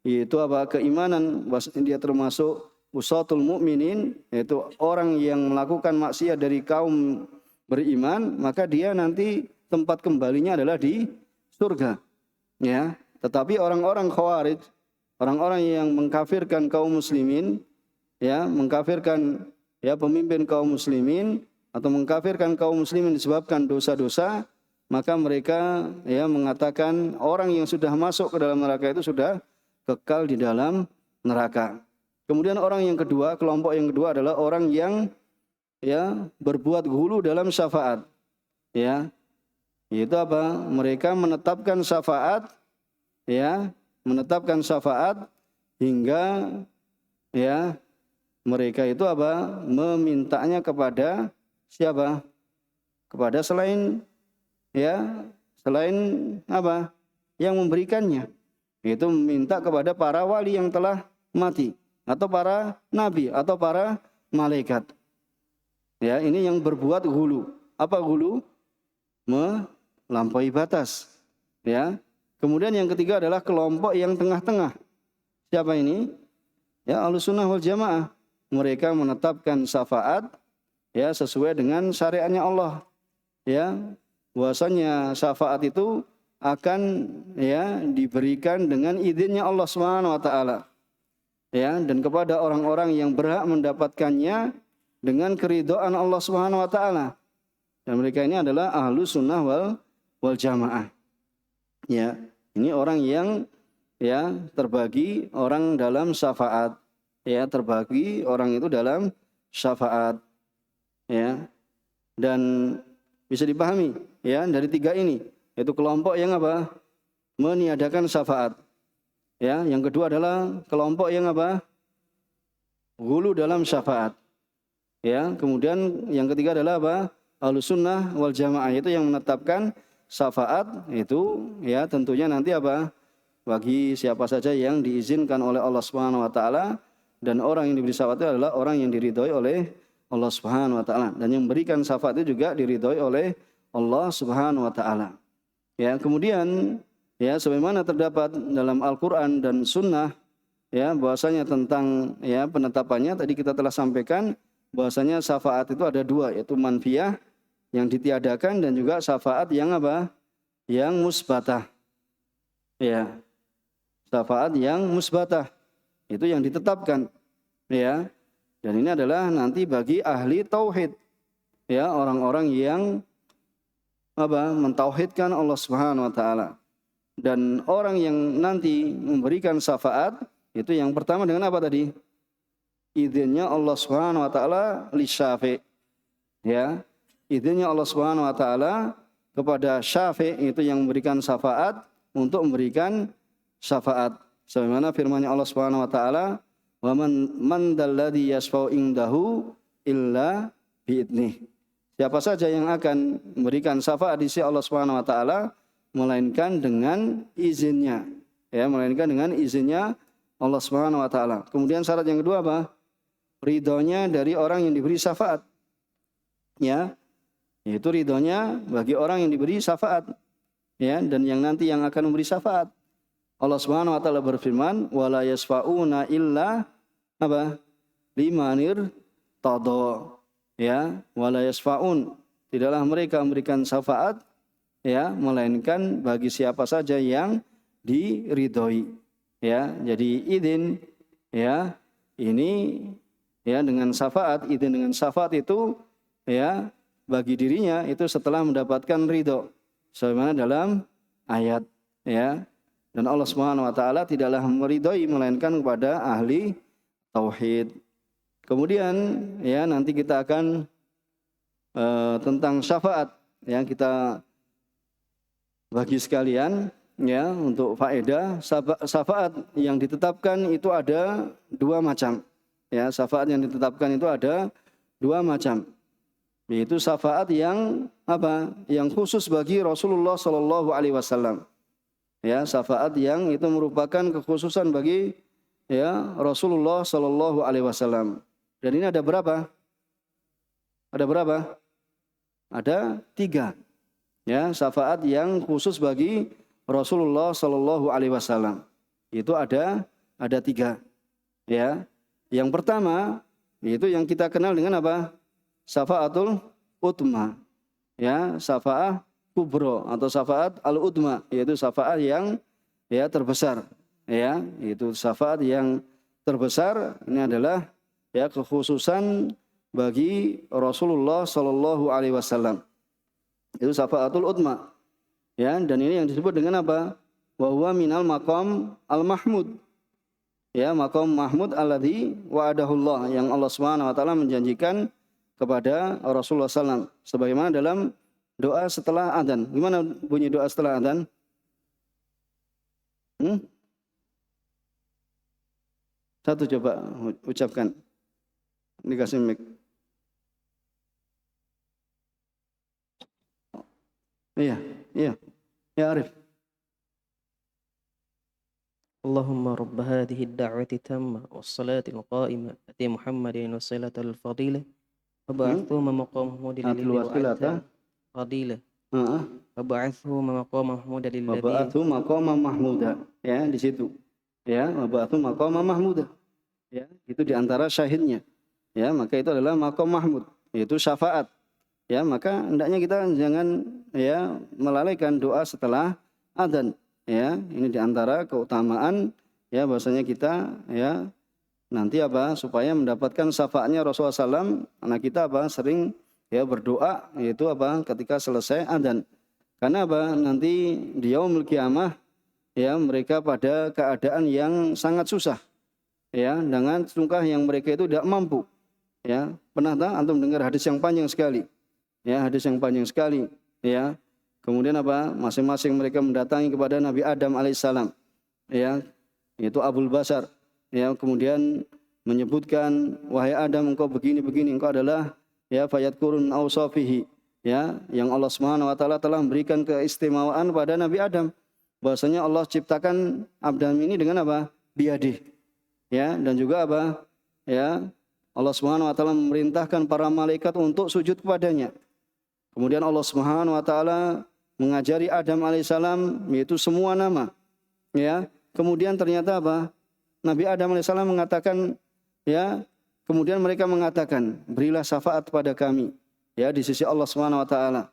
yaitu keimanan, bahwasanya dia termasuk usatul mukminin, yaitu orang yang melakukan maksiat dari kaum beriman, maka dia nanti tempat kembalinya adalah di surga. Ya, tetapi orang-orang Khawarij, orang-orang yang mengkafirkan kaum muslimin, ya mengkafirkan ya pemimpin kaum muslimin atau mengkafirkan kaum muslimin disebabkan dosa-dosa, maka mereka ya mengatakan orang yang sudah masuk ke dalam neraka itu sudah kekal di dalam neraka. Kemudian orang yang kedua, kelompok yang kedua adalah orang yang ya berbuat ghulu dalam syafaat. Ya. Yaitu apa? Mereka menetapkan syafaat ya, menetapkan syafaat hingga ya mereka itu apa? Memintanya kepada siapa? Kepada selain ya, selain apa? Yang memberikannya. Itu meminta kepada para wali yang telah mati atau para nabi atau para malaikat. Ya, ini yang berbuat ghulu. Apa ghulu? Melampaui batas. Ya. Kemudian yang ketiga adalah kelompok yang tengah-tengah. Siapa ini? Ya, Ahlussunnah wal Jamaah. Mereka menetapkan syafaat ya sesuai dengan syariatnya Allah. Ya, bahwasanya syafaat itu akan ya diberikan dengan izinnya Allah Subhanahu wa taala. Ya, dan kepada orang-orang yang berhak mendapatkannya dengan keridhaan Allah Subhanahu wa taala. Dan mereka ini adalah Ahlussunnah wal Jamaah. Ya, ini orang yang ya terbagi orang dalam syafaat. Ya, terbagi orang itu dalam syafaat. Ya. Dan bisa dipahami ya dari tiga ini, yaitu kelompok yang apa? Meniadakan syafaat. Ya, yang kedua adalah kelompok yang apa? Ghulu dalam syafaat. Ya, kemudian yang ketiga adalah apa? Ahlussunnah wal Jamaah, itu yang menetapkan syafaat itu ya tentunya nanti apa? Bagi siapa saja yang diizinkan oleh Allah Subhanahu wa taala, dan orang yang diberi syafaat itu adalah orang yang diridhoi oleh Allah Subhanahu wa taala, dan yang memberikan syafaat itu juga diridhoi oleh Allah Subhanahu wa taala. Ya, kemudian ya sebagaimana terdapat dalam Al-Qur'an dan Sunnah ya bahwasanya tentang ya penetapannya tadi kita telah sampaikan bahwasanya syafaat itu ada dua, yaitu manfiyah yang ditiadakan dan juga syafaat yang apa? Yang musbatah. Ya. Syafaat yang musbatah itu yang ditetapkan. Ya. Dan ini adalah nanti bagi ahli tauhid. Ya, orang-orang yang apa? Mentauhidkan Allah Subhanahu wa taala. Dan orang yang nanti memberikan syafaat itu yang pertama dengan apa tadi? Izinnya Allah Subhanahu wa taala li syafi'. Ya. Izinnya Allah Subhanahu wa taala kepada syafi' itu yang memberikan syafaat untuk memberikan syafaat. Sebagaimana firman-Nya Allah Subhanahu wa taala, "Wa man dalladzi yashfa'u indahu illa bi'idnih." Siapa saja yang akan memberikan syafaat di sisi Allah Subhanahu wa taala melainkan dengan izinnya. Ya, melainkan dengan izinnya Allah Subhanahu wa taala. Kemudian syarat yang kedua apa? Ridhonya dari orang yang diberi syafaat. Ya. Yaitu ridhonya bagi orang yang diberi syafaat. Ya, dan yang nanti yang akan memberi syafaat. Allah Subhanahu wa taala berfirman, "Wala yasfauna illa apa? Limanir tadha." Ya, wala yasfaun. Tidaklah mereka memberikan syafaat ya, melainkan bagi siapa saja yang diridhoi. Ya, jadi izin ya ini ya dengan syafaat, izin dengan syafaat itu ya bagi dirinya itu setelah mendapatkan ridho sebagaimana dalam ayat ya. Dan Allah Subhanahu wa taala tidaklah meridhoi melainkan kepada ahli tauhid. Kemudian ya nanti kita akan tentang syafaat yang kita bagi sekalian ya untuk faedah. Syafaat yang ditetapkan itu ada dua macam. Ya, syafaat yang ditetapkan itu ada dua macam. Yaitu syafaat yang apa? Yang khusus bagi Rasulullah sallallahu alaihi wasallam. Ya, syafaat yang itu merupakan kekhususan bagi ya Rasulullah sallallahu alaihi wasallam. Dan ini ada berapa? Ada berapa? Ada 3. Ya, syafaat yang khusus bagi Rasulullah sallallahu alaihi wasallam. Itu ada 3. Ya. Yang pertama itu yang kita kenal dengan apa? Syafaatul utma. Ya, syafaat kubro atau syafaat al-utma, yaitu syafaat yang ya terbesar. Ya, itu syafaat yang terbesar ini adalah ya kekhususan bagi Rasulullah sallallahu alaihi wasallam. Itu syafaatul utma. Ya, dan ini yang disebut dengan apa? Wa huwa minal maqam al-mahmud. Ya, maqam mahmud alladzi wa'adahullah, yang Allah Subhanahu wa taala menjanjikan kepada Rasulullah sallallahu alaihi wasallam sebagaimana dalam doa setelah adzan. Gimana bunyi doa setelah adzan? Satu coba ucapkan. Dikasih mic. Iya. Ya Arif. اللهم رب هذه الدعوة التامة والصلاة القائمة أتي محمد وصلة الفضيلة وبعثه مقام محمود الذي وعدته فضيلة وبعثه مقام محمود الذي Waba'athu maqama mahmuda. Ya, di situ. Ya, waba'athu maqama mahmuda. Ya, itu di antara syahidnya. Ya, maka itu adalah maqam mahmud, yaitu syafaat. Ya, maka hendaknya kita jangan ya melalaikan doa setelah adzan. Ya, ini di antara keutamaan ya bahwasanya kita ya nanti apa supaya mendapatkan syafaatnya Rasulullah SAW, anak kita apa sering ya berdoa yaitu apa ketika selesai adzan. Karena apa? Nanti di yaumul qiyamah ya mereka pada keadaan yang sangat susah. Ya, dengan sungkah yang mereka itu tidak mampu. Ya, pernah tak antum dengar hadis yang panjang sekali? Ya, hadis yang panjang sekali. Ya, kemudian apa? Masing-masing mereka mendatangi kepada Nabi Adam alaihissalam. Ya, yaitu Abul Basar. Ya, kemudian menyebutkan, wahai Adam, engkau begini-begini, engkau adalah ya fayadkurun awsafihi. Ya, yang Allah Subhanahu wa taala telah memberikan keistimewaan pada Nabi Adam. Bahwasanya Allah ciptakan Adam ini dengan apa? Biadih. Ya, dan juga apa? Ya, Allah Subhanahu wa taala memerintahkan para malaikat untuk sujud kepadanya. Kemudian Allah Subhanahu wa taala mengajari Adam alaihissalam yaitu semua nama. Ya, kemudian ternyata apa? Nabi Adam alaihissalam mengatakan ya, kemudian mereka mengatakan, berilah syafaat pada kami ya di sisi Allah Subhanahu wa taala.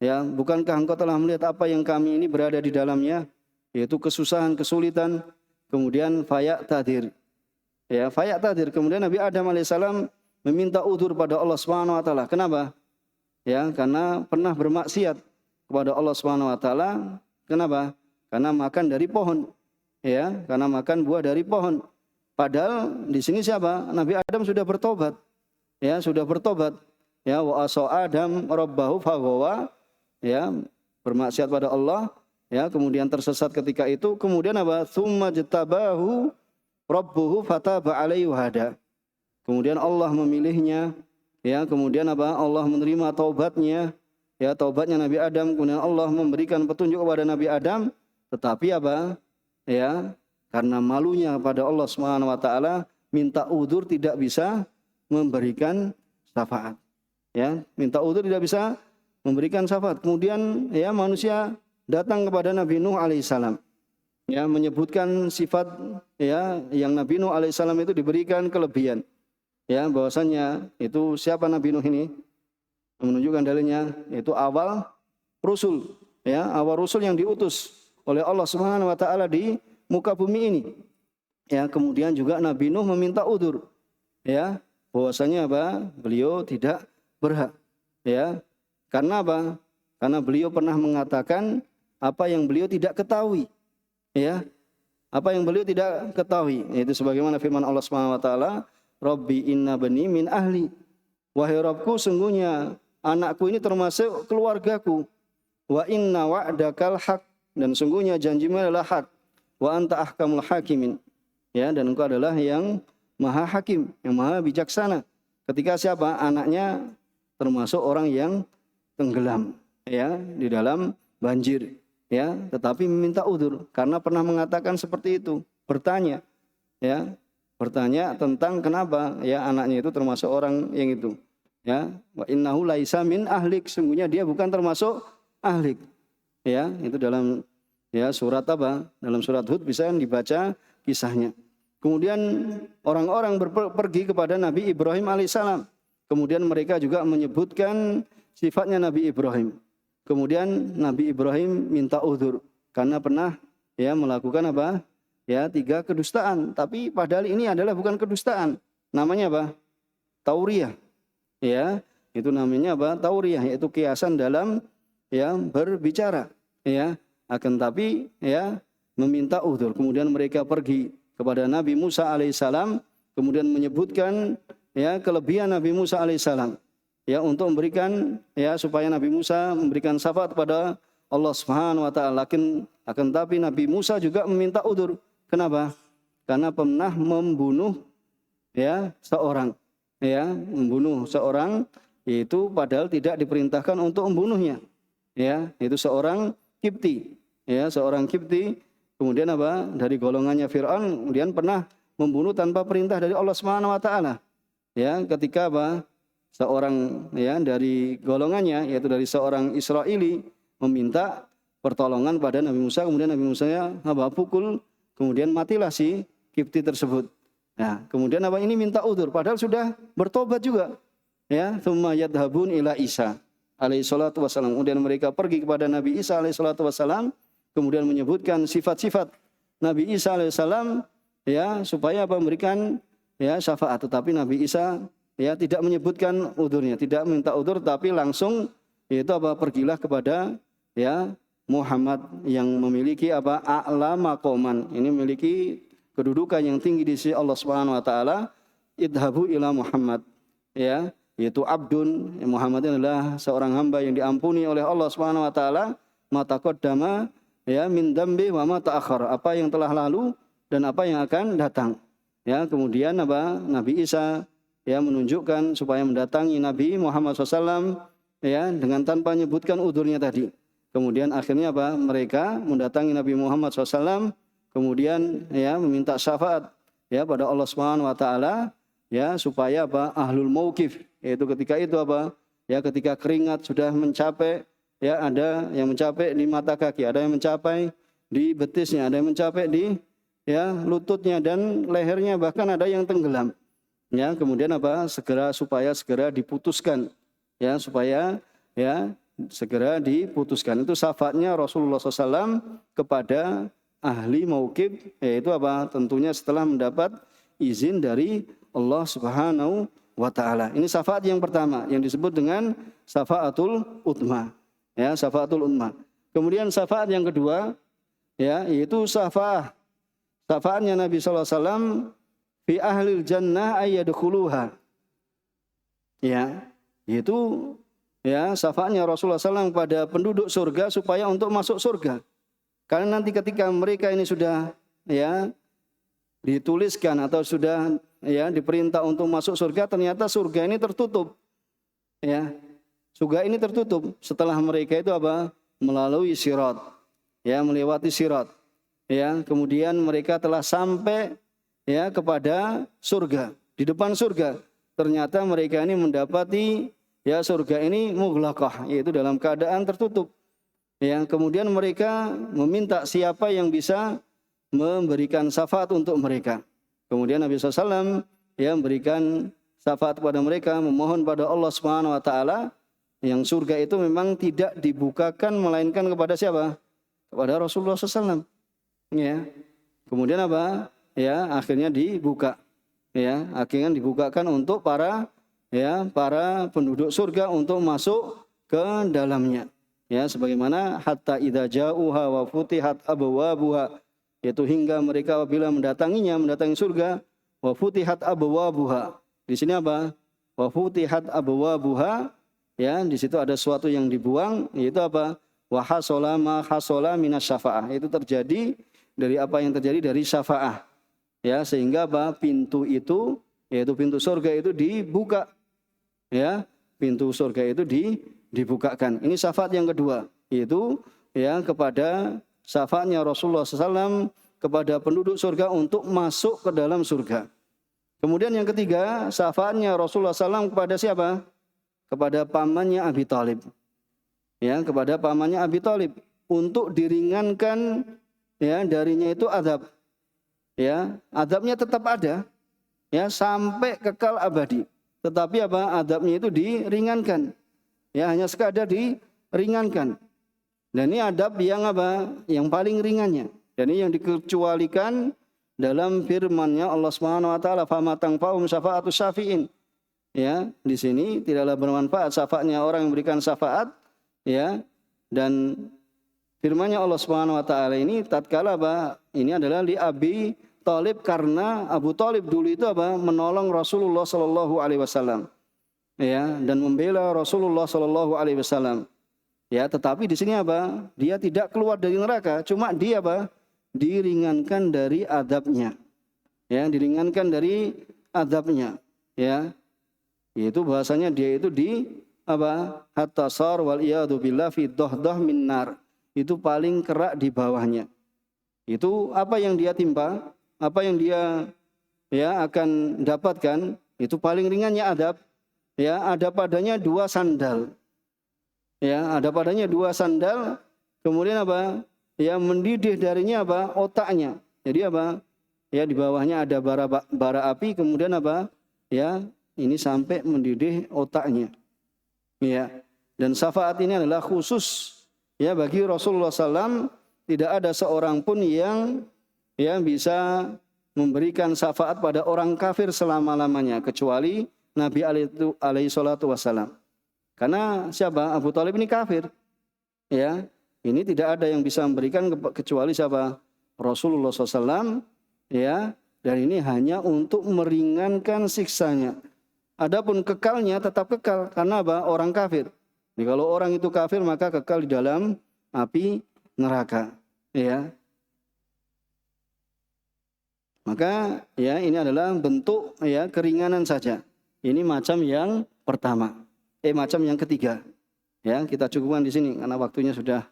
Ya, bukankah engkau telah melihat apa yang kami ini berada di dalamnya, yaitu kesusahan, kesulitan, kemudian fayak tadir. Ya, fayak tadir. Kemudian Nabi Adam alaihissalam meminta udzur pada Allah Subhanahu wa taala. Kenapa? Ya, karena pernah bermaksiat kepada Allah Subhanahu wa taala. Kenapa? Karena makan dari pohon. Ya, karena makan buah dari pohon. Padahal di sini siapa? Nabi Adam sudah bertobat. Ya, sudah bertobat. Ya, wa asa Adam rabbahu faghawa. Ya, bermaksiat pada Allah. Ya, kemudian tersesat ketika itu. Kemudian apa? Tsumma jtabahu rabbuhu fataba alaihi wahada. Kemudian Allah memilihnya. Ya, kemudian apa? Allah menerima taubatnya. Ya, taubatnya Nabi Adam. Kemudian Allah memberikan petunjuk kepada Nabi Adam. Tetapi apa? Ya, karena malunya pada Allah Subhanahu wa taala, minta udzur tidak bisa memberikan syafaat. Ya, minta udzur tidak bisa memberikan syafaat. Kemudian ya manusia datang kepada Nabi Nuh alaihissalam. Ya, menyebutkan sifat ya yang Nabi Nuh alaihissalam itu diberikan kelebihan. Ya, bahwasanya itu siapa Nabi Nuh ini? Menunjukkan dalilnya yaitu awal Rasul. Ya, awal Rasul yang diutus oleh Allah Subhanahu wa taala di muka bumi ini. Ya, kemudian juga Nabi Nuh meminta udzur. Ya, bahwasanya apa? Beliau tidak berhak. Ya. Karena apa? Karena beliau pernah mengatakan apa yang beliau tidak ketahui. Ya. Apa yang beliau tidak ketahui, yaitu sebagaimana firman Allah Subhanahu wa taala, "Rabbi inna bani min ahli." Wahai Rabbku, sungguhnya anakku ini termasuk keluargaku. Wa inna wa'dakal haq, dan sungguhnya janjimu adalah hak. Wa anta ahkamul hakimin. Ya, dan engkau adalah yang maha hakim, yang maha bijaksana. Ketika siapa? Anaknya termasuk orang yang tenggelam, ya, di dalam banjir, ya, tetapi meminta udzur karena pernah mengatakan seperti itu, bertanya, ya, bertanya tentang kenapa ya anaknya itu termasuk orang yang itu, ya, wa innahu laisa min ahlik, sungguhnya dia bukan termasuk ahlik, ya, itu dalam ya surat apa? Dalam surat Hud bisa dibaca kisahnya. Kemudian orang-orang pergi kepada Nabi Ibrahim alaihissalam. Kemudian mereka juga menyebutkan sifatnya Nabi Ibrahim. Kemudian Nabi Ibrahim minta udzur karena pernah ya melakukan apa? Ya 3 kedustaan. Tapi padahal ini adalah bukan kedustaan. Namanya apa? Tauriyah. Ya, itu namanya apa? Tauriyah, yaitu kiasan dalam ya berbicara. Ya, akan tapi ya meminta udzur. Kemudian mereka pergi kepada Nabi Musa alaihissalam, kemudian menyebutkan ya kelebihan Nabi Musa alaihissalam, ya untuk memberikan ya supaya Nabi Musa memberikan syafaat kepada Allah Subhanahu wa taala. Akan tapi Nabi Musa juga meminta udzur. Kenapa? Karena pernah membunuh ya seorang, ya membunuh seorang, itu padahal tidak diperintahkan untuk membunuhnya. Ya, itu seorang Kipti, ya seorang Kipti. Kemudian apa? Dari golongannya Fir'aun, kemudian pernah membunuh tanpa perintah dari Allah Subhanahu wa taala. Ya, ketika apa? Seorang ya dari golongannya, yaitu dari seorang Israeli, meminta pertolongan pada Nabi Musa, kemudian Nabi Musa apa? Pukul, kemudian matilah si Kipti tersebut. Nah, kemudian apa? Ini minta udzur padahal sudah bertobat juga. Ya, tsumma yadhabun ila Isa alaihi salatu wassalam. Kemudian mereka pergi kepada Nabi Isa alaihi salatu wassalam, kemudian menyebutkan sifat-sifat Nabi Isa alaihissalam ya supaya memberikan ya syafaat, tetapi Nabi Isa ya tidak menyebutkan udzurnya, tidak minta udzur, tapi langsung yaitu apa? Pergilah kepada ya Muhammad yang memiliki apa? A'la maqaman. Ini memiliki kedudukan yang tinggi di sisi Allah Subhanahu wa taala. Idhabu ila Muhammad, ya, yaitu abdun. Muhammad adalah seorang hamba yang diampuni oleh Allah Subhanahu wa taala, mata qaddama ya min dambi wa ma ta'akhkhar, apa yang telah lalu dan apa yang akan datang. Ya, kemudian apa? Nabi Isa ya menunjukkan supaya mendatangi Nabi Muhammad SAW ya dengan tanpa menyebutkan udzurnya tadi. Kemudian akhirnya apa? Mereka mendatangi Nabi Muhammad SAW, kemudian ya meminta syafaat ya pada Allah Subhanahu wa taala ya supaya apa? Ahlul mauqif, yaitu ketika itu apa? Ya ketika keringat sudah mencapai, ya ada yang mencapai di mata kaki, ada yang mencapai di betisnya, ada yang mencapai di ya lututnya dan lehernya, bahkan ada yang tenggelam. Ya, kemudian apa? Supaya segera diputuskan. Ya, supaya ya segera diputuskan. Itu syafaatnya Rasulullah SAW kepada ahli mauqif, yaitu apa? Tentunya setelah mendapat izin dari Allah Subhanahu wa taala. Ini syafaat yang pertama yang disebut dengan syafaatul uthma. Ya, syafaatul ummah. Kemudian syafaat yang kedua ya yaitu syafaatnya Nabi sallallahu alaihi wasallam fi ahlil jannah ayyadkhuluha. Ya, yaitu ya syafaatnya Rasulullah SAW pada penduduk surga supaya untuk masuk surga. Karena nanti ketika mereka ini sudah ya dituliskan atau sudah ya diperintah untuk masuk surga, ternyata surga ini tertutup. Ya. Surga ini tertutup setelah mereka itu apa? Melalui sirat. Ya, melewati sirat. Ya, kemudian mereka telah sampai ya kepada surga. Di depan surga, ternyata mereka ini mendapati ya surga ini mughlaqah, yaitu dalam keadaan tertutup. Ya, kemudian mereka meminta siapa yang bisa memberikan syafaat untuk mereka. Kemudian Nabi SAW ya memberikan syafaat kepada mereka, memohon pada Allah Subhanahu wa taala. Yang surga itu memang tidak dibukakan melainkan kepada siapa? Kepada Rasulullah SAW. Ya. Kemudian apa? ya akhirnya dibuka. Ya, akhirnya dibukakan untuk para penduduk surga untuk masuk ke dalamnya. Ya, sebagaimana hatta idza ja'uha wa futihat abwabuha, yaitu hingga mereka apabila mendatangi surga, wa futihat abwabuha. Di sini apa? Wa futihat abwabuha, ya, di situ ada sesuatu yang dibuang, yaitu apa? Wa hasala ma hasala minas syafa'ah. Itu terjadi dari apa yang terjadi dari syafa'ah. Ya, sehingga apa? Pintu itu, yaitu pintu surga itu dibuka. Ya, pintu surga itu dibukakan. Ini syafaat yang kedua, yaitu ya kepada syafaatnya Rasulullah SAW kepada penduduk surga untuk masuk ke dalam surga. Kemudian yang ketiga, syafaatnya Rasulullah SAW kepada siapa? Kepada pamannya Abi Thalib. Ya, kepada pamannya Abi Thalib untuk diringankan ya darinya itu azab. Ya, azabnya tetap ada ya sampai kekal abadi. Tetapi apa? Azabnya itu diringankan. Ya, hanya sekadar diringankan. Dan ini adab yang apa? Yang paling ringannya. Dan ini yang dikecualikan dalam firman-Nya Allah Subhanahu wa taala, "Fama tanfa'um syafa'atus syafi'in." Ya, di sini tidaklah bermanfaat syafaatnya orang yang memberikan syafaat, ya. Dan firman-Nya Allah Subhanahu wa taala ini tatkala apa? Ini adalah li Abi Thalib, karena Abu Thalib dulu itu apa? Menolong Rasulullah sallallahu alaihi wasallam. Ya, dan membela Rasulullah sallallahu alaihi wasallam. Ya, tetapi di sini apa? Dia tidak keluar dari neraka, cuma dia apa? Diringankan dari adabnya. Ya, diringankan dari adabnya. Ya. Yaitu bahasanya dia itu di apa? Hatta sar wal iyadu billah fi dahdah min nar. Itu paling kerak di bawahnya. Itu apa yang dia timpa, apa yang dia ya akan dapatkan, itu paling ringannya adab. Ya, ada padanya 2 sandal. Ya, ada padanya 2 sandal. Kemudian apa? Ya, mendidih darinya apa? Otaknya. Jadi apa? Ya, di bawahnya ada bara api, kemudian apa? Ya, ini sampai mendidih otaknya. Ya. Dan syafaat ini adalah khusus ya bagi Rasulullah SAW. Tidak ada seorang pun yang bisa memberikan syafaat pada orang kafir selama-lamanya kecuali Nabi alaihi salatu wassalam. Karena siapa? Abu Thalib ini kafir. Ya, ini tidak ada yang bisa memberikan kecuali siapa? Rasulullah SAW. Ya, dan ini hanya untuk meringankan siksanya. Adapun kekalnya tetap kekal karena apa? Orang kafir. Jadi kalau orang itu kafir maka kekal di dalam api neraka. Ya. Maka ya ini adalah bentuk ya keringanan saja. Ini macam yang pertama. Macam yang ketiga. Ya, kita cukupkan di sini karena waktunya sudah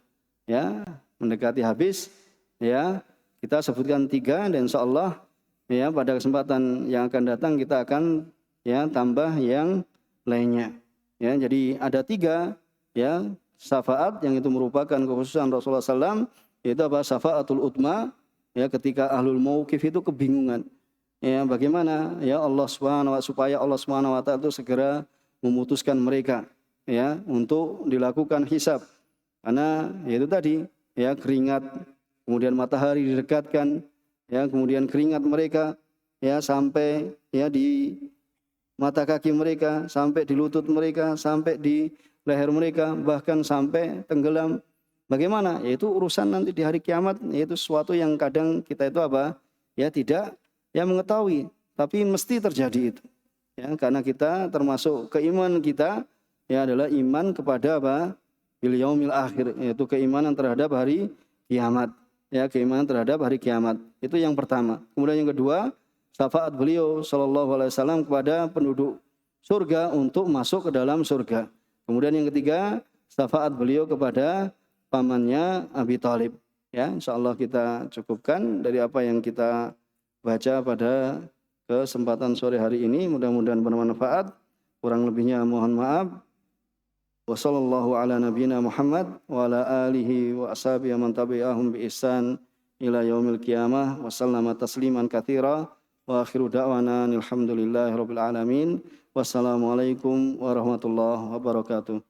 ya mendekati habis. Ya, kita sebutkan 3 dan insyaallah ya pada kesempatan yang akan datang kita akan ya tambah yang lainnya. Ya, jadi ada 3 ya syafaat yang itu merupakan kekhususan Rasulullah SAW, yaitu apa? Syafaatul utma ya ketika ahlul mauqif itu kebingungan. Ya, bagaimana ya supaya Allah Subhanahu wa taala itu segera memutuskan mereka ya untuk dilakukan hisab. Karena yaitu tadi ya keringat, kemudian matahari didekatkan, ya kemudian keringat mereka ya sampai ya di mata kaki mereka, sampai di lutut mereka, sampai di leher mereka, bahkan sampai tenggelam. Bagaimana? Yaitu urusan nanti di hari kiamat, yaitu sesuatu yang kadang kita itu apa? Ya tidak ya mengetahui, tapi mesti terjadi itu. Ya, karena kita termasuk keimanan kita ya adalah iman kepada apa? Bil yaumil akhir, yaitu keimanan terhadap hari kiamat. Ya, keimanan terhadap hari kiamat. Itu yang pertama. Kemudian yang kedua, syafaat beliau sallallahu alaihi wasallam kepada penduduk surga untuk masuk ke dalam surga. Kemudian yang ketiga, syafaat beliau kepada pamannya Abi Thalib. Ya, insyaallah kita cukupkan dari apa yang kita baca pada kesempatan sore hari ini. Mudah-mudahan bermanfaat. Kurang lebihnya mohon maaf. Wassallallahu ala nabiyyina Muhammad wa ala alihi wa ashabihi man tabi'ahum bi ihsan ila yaumil qiyamah wa sallama tasliman katsira wa akhiru da'wana alhamdulillahi rabbil alamin. Wassalamualaikum warahmatullahi wabarakatuh.